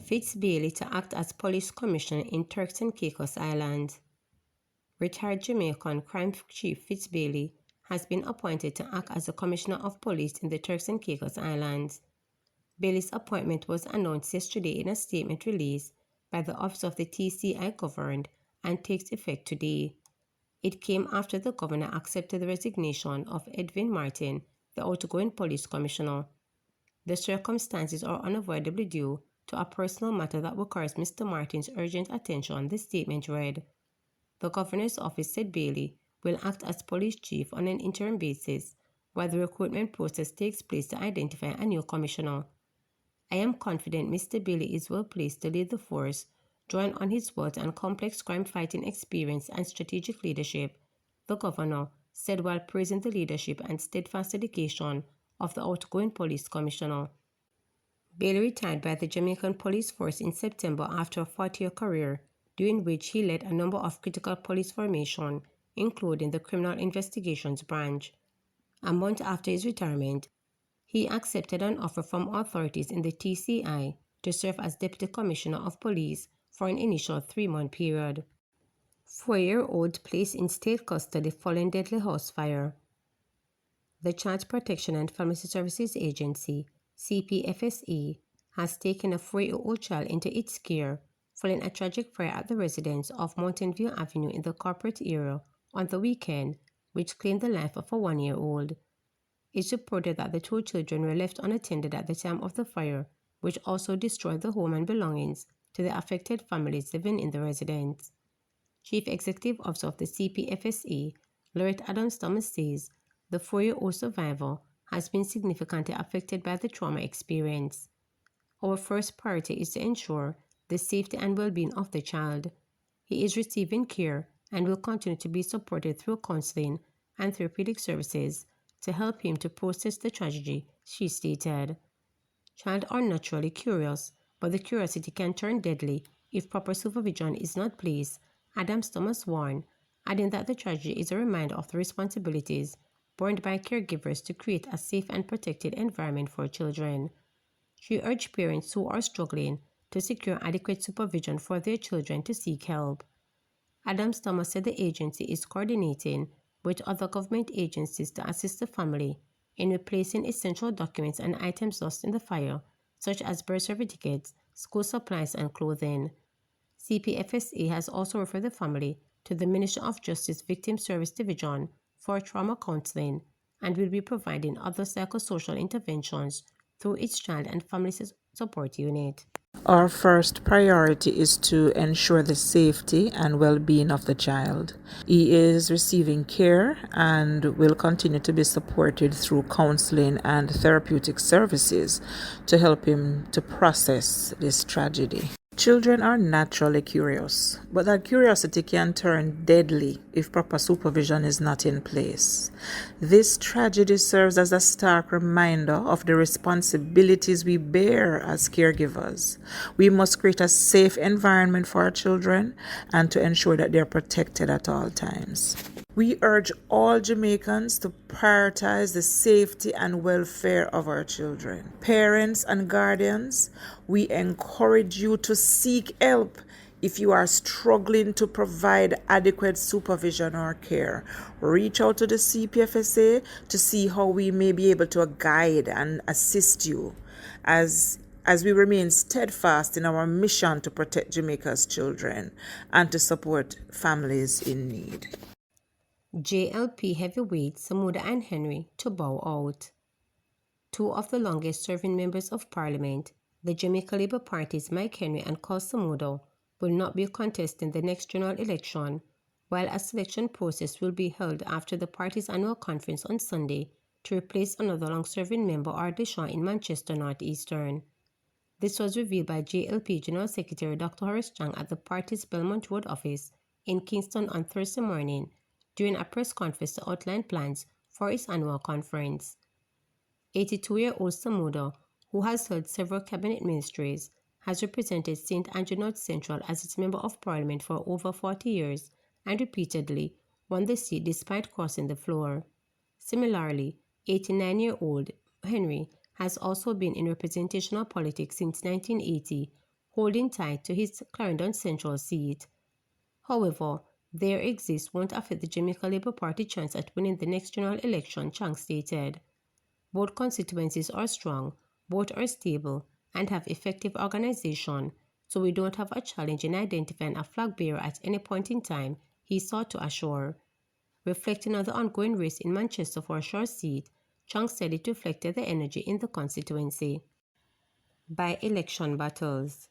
Fitz Bailey to act as police commissioner in Turks and Caicos Islands. Retired Jamaican crime chief Fitz Bailey has been appointed to act as the commissioner of police in the Turks and Caicos Islands. Bailey's appointment was announced yesterday in a statement released by the Office of the TCI governed and takes effect today. It came after the governor accepted the resignation of Edwin Martin, the outgoing police commissioner. The circumstances are unavoidably due to a personal matter that requires Mr. Martin's urgent attention, the statement read. The governor's office said Bailey will act as police chief on an interim basis while the recruitment process takes place to identify a new commissioner. I am confident Mr. Bailey is well placed to lead the force, drawing on his wealth and complex crime-fighting experience and strategic leadership, the governor said while praising the leadership and steadfast dedication of the outgoing police commissioner. Bailey retired by the Jamaican police force in September after a 40-year career, during which he led a number of critical police formations, including the Criminal Investigations Branch. A month after his retirement, he accepted an offer from authorities in the TCI to serve as Deputy Commissioner of Police for an initial 3-month period. 4-year-old placed in state custody following deadly house fire. The Child Protection and Family Services Agency, CPFSA, has taken a 4-year-old child into its care following a tragic fire at the residence of Mountain View Avenue in the corporate area on the weekend, which claimed the life of a 1-year-old. It's reported that the 2 children were left unattended at the time of the fire, which also destroyed the home and belongings to the affected families living in the residence. Chief Executive Officer of the CPFSA, Loretta Adams Thomas, says the 4-year-old survivor has been significantly affected by the trauma experience. Our first priority is to ensure the safety and well-being of the child. He is receiving care and will continue to be supported through counseling and therapeutic services to help him to process the tragedy, she stated. Children are naturally curious, but the curiosity can turn deadly if proper supervision is not placed, Adams Thomas warned, adding that the tragedy is a reminder of the responsibilities borne by caregivers to create a safe and protected environment for children. She urged parents who are struggling to secure adequate supervision for their children to seek help. Adams Thomas said the agency is coordinating with other government agencies to assist the family in replacing essential documents and items lost in the fire, such as birth certificates, school supplies, and clothing. CPFSA has also referred the family to the Ministry of Justice Victim Service Division for trauma counseling and will be providing other psychosocial interventions through its Child and Family Support Unit. Our first priority is to ensure the safety and well-being of the child. He is receiving care and will continue to be supported through counseling and therapeutic services to help him to process this tragedy. Children are naturally curious, but that curiosity can turn deadly if proper supervision is not in place. This tragedy serves as a stark reminder of the responsibilities we bear as caregivers. We must create a safe environment for our children and to ensure that they are protected at all times. We urge all Jamaicans to prioritize the safety and welfare of our children. Parents and guardians, we encourage you to seek help if you are struggling to provide adequate supervision or care. Reach out to the CPFSA to see how we may be able to guide and assist you as we remain steadfast in our mission to protect Jamaica's children and to support families in need. JLP heavyweights Samuda and Henry to bow out. 2 of the longest-serving members of Parliament, the Jamaica Labour Party's Mike Henry and Carl Samuda, will not be contesting the next general election, while a selection process will be held after the party's annual conference on Sunday to replace another long-serving member, Ardley Shaw, in Manchester North Eastern. This was revealed by JLP General Secretary Dr. Horace Chang at the party's Belmont Road office in Kingston on Thursday morning during a press conference to outline plans for its annual conference. 82-year-old Samuda, who has held several cabinet ministries, has represented St. Andrew North Central as its Member of Parliament for over 40 years and repeatedly won the seat despite crossing the floor. Similarly, 89-year-old Henry has also been in representational politics since 1980, holding tight to his Clarendon Central seat. However, their exist won't affect the Jamaica Labour Party chance at winning the next general election, Chang stated. Both constituencies are strong, both are stable, and have effective organization, so we don't have a challenge in identifying a flag bearer at any point in time, he sought to assure. Reflecting on the ongoing race in Manchester for a short seat, Chang said it reflected the energy in the constituency. By-election battles.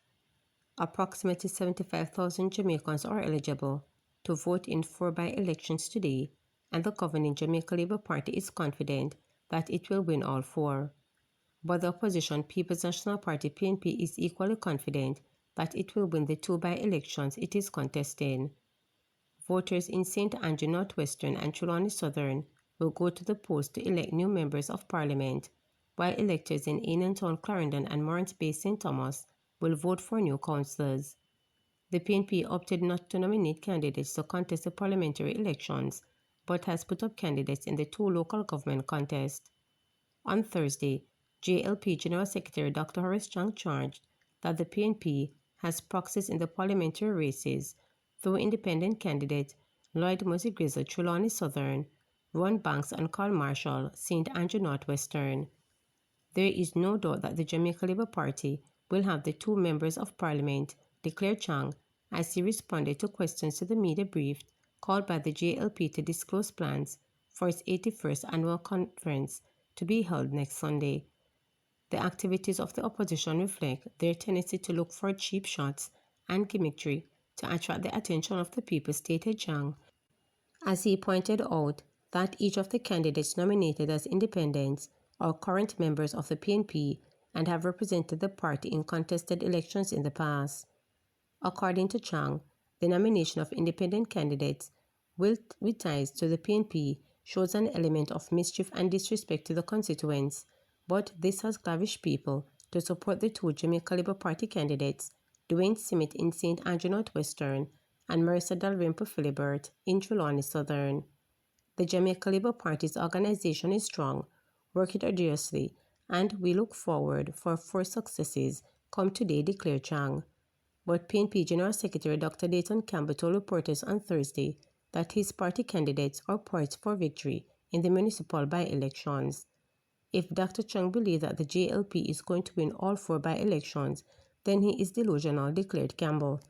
Approximately 75,000 Jamaicans are eligible to vote in 4 by-elections today, and the governing Jamaica Labour Party is confident that it will win all 4. But the opposition People's National Party (PNP) is equally confident that it will win the 2 by-elections it is contesting. Voters in St. Andrew Northwestern and Trelawney Southern will go to the polls to elect new members of Parliament, while electors in Ainantown, Clarendon and Morant Bay St. Thomas will vote for new councillors. The PNP opted not to nominate candidates to contest the parliamentary elections, but has put up candidates in the 2 local government contests. On Thursday, JLP General Secretary Dr. Horace Chang charged that the PNP has proxies in the parliamentary races through independent candidate Lloyd Musigrizo, Trelawney Southern, Ron Banks and Carl Marshall, St. Andrew Northwestern. There is no doubt that the Jamaica Labour Party will have the 2 members of Parliament, declared Chang, as he responded to questions to the media brief called by the JLP to disclose plans for its 81st annual conference to be held next Sunday. The activities of the opposition reflect their tendency to look for cheap shots and gimmickry to attract the attention of the people, stated Chang, as he pointed out that each of the candidates nominated as independents are current members of the PNP and have represented the party in contested elections in the past. According to Chang, the nomination of independent candidates with ties to the PNP shows an element of mischief and disrespect to the constituents, but this has lavished people to support the 2 Jamaica Labour Party candidates, Dwayne Simmet in St. Andrew Northwestern and Marissa Dalrymple Philibert in Trelawney Southern. The Jamaica Labour Party's organization is strong, working arduously, and we look forward for 4 successes come today, declared Chang. But PNP General Secretary Dr. Dayton Campbell told reporters on Thursday that his party candidates are poised for victory in the municipal by-elections. If Dr. Chang believes that the JLP is going to win all 4 by-elections, then he is delusional, declared Campbell.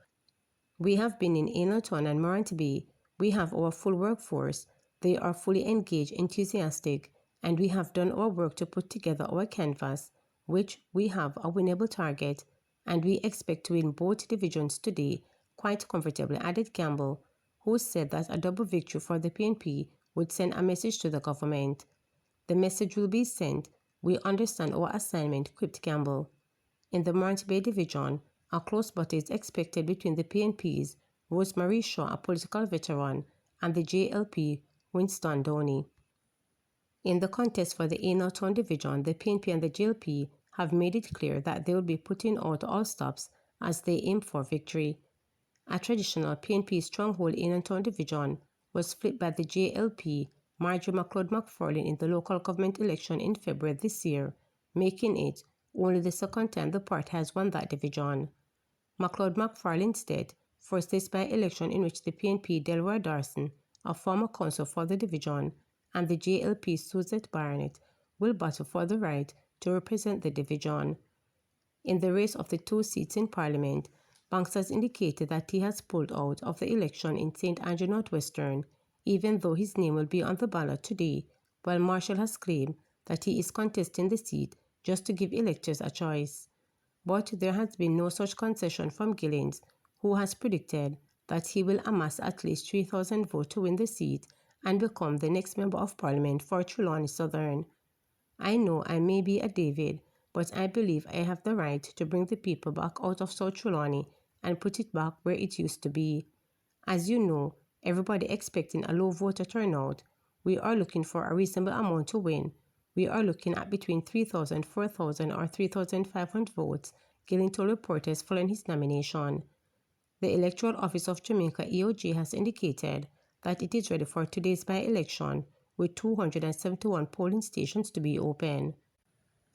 We have been in Ainantown and Morant Bay. We have our full workforce. They are fully engaged, enthusiastic, and we have done our work to put together our canvas, which we have a winnable target, and we expect to win both divisions today quite comfortably, added Campbell, who said that a double victory for the PNP would send a message to the government. The message will be sent. We understand our assignment, quipped Campbell. In the Morant Bay division, a close battle is expected between the PNP's Rosemary Shaw, a political veteran, and the JLP Winston Downey. In the contest for the Ainantown division, the PNP and the JLP have made it clear that they will be putting out all stops as they aim for victory. A traditional PNP stronghold Ainantown division was flipped by the JLP Marjorie McLeod McFarlane in the local government election in February this year, making it only the second time the party has won that division. McLeod McFarlane's death forced this by-election in which the PNP Delroy Darson, a former councillor for the division, and the JLP Suzette Barnett will battle for the right to represent the division. In the race of the 2 seats in Parliament, Banks has indicated that he has pulled out of the election in St. Andrew Northwestern, even though his name will be on the ballot today, while Marshall has claimed that he is contesting the seat just to give electors a choice. But there has been no such concession from Gillens, who has predicted that he will amass at least 3,000 votes to win the seat and become the next Member of Parliament for Trelawney Southern. I know I may be a David, but I believe I have the right to bring the people back out of South Trelawney and put it back where it used to be. As you know, everybody expecting a low voter turnout. We are looking for a reasonable amount to win. We are looking at between 3,000, 4,000 or 3,500 votes, Gillen told reporters following his nomination. The Electoral Office of Jamaica (EOJ) has indicated that it is ready for today's by-election, with 271 polling stations to be open.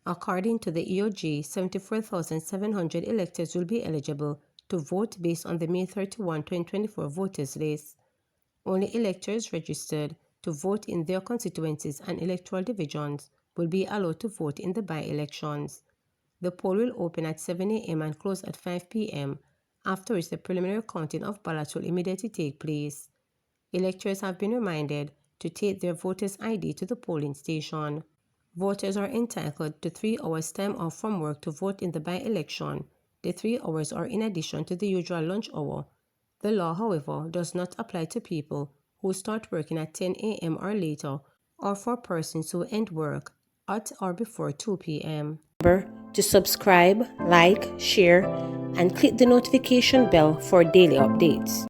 According to the EOG, 74,700 electors will be eligible to vote based on the May 31, 2024 voters list. Only electors registered to vote in their constituencies and electoral divisions will be allowed to vote in the by-elections. The poll will open at 7 a.m. and close at 5 p.m., after which the preliminary counting of ballots will immediately take place. Electors have been reminded to take their voter's ID to the polling station. Voters are entitled to 3 hours time off from work to vote in the by-election. The 3 hours are in addition to the usual lunch hour. The law, however, does not apply to people who start working at 10 a.m. or later, or for persons who end work at or before 2 p.m. Remember to subscribe, like, share, and click the notification bell for daily updates.